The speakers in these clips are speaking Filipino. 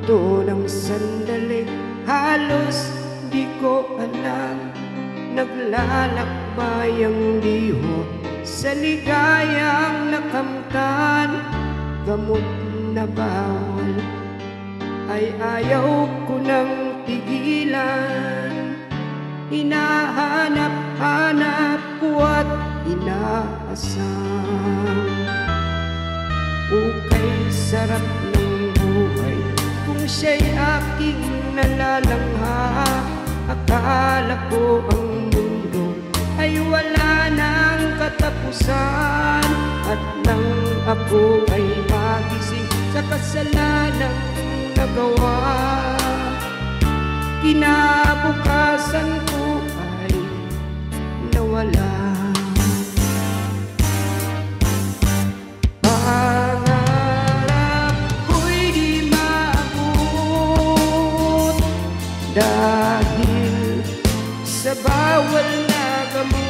Huminto ng sandali, halos di ko alam. Naglalakbay ang diho sa ligayang nakamtan. Gamot na bawal ay ayaw ko nang pigilan. Hinahanap-hanap ko at inaasam. Ukay sarap ng buhay kung siya'y aking nalalangha. Akala ko ang mundo ay wala nang katapusan. At nang ako ay magising sa kasalanang nagawa, kinabukasan ko ay nawala. Pangarap ko'y di maabot dahil sa bawal na gamot.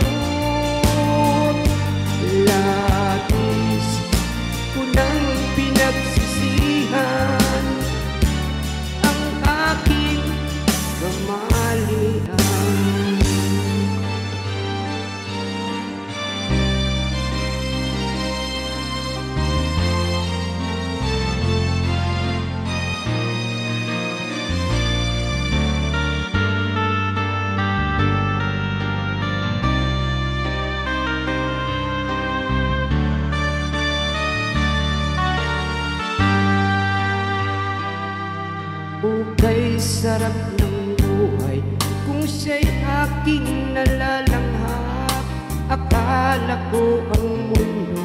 Labis ko nang pinagsisihan ang aking kamalian. Ukay sarap ng buhay kung siya'y aking nalalanghap. Akala ko ang mundo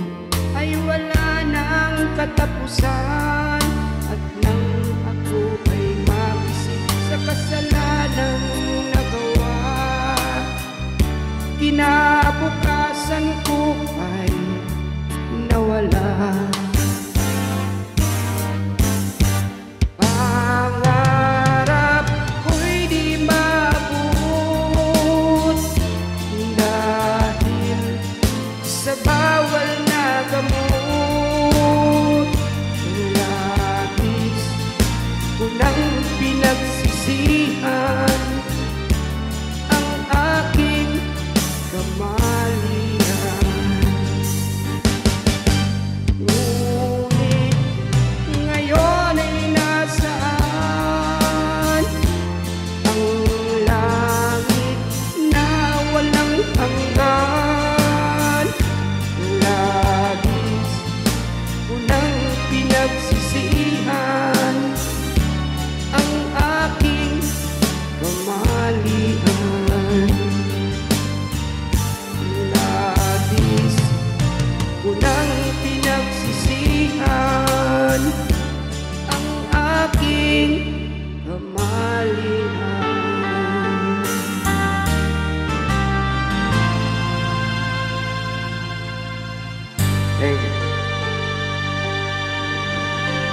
ay wala nang katapusan. At nang ako ay magising sa kasalanang nagawa, kinabukasan ko ay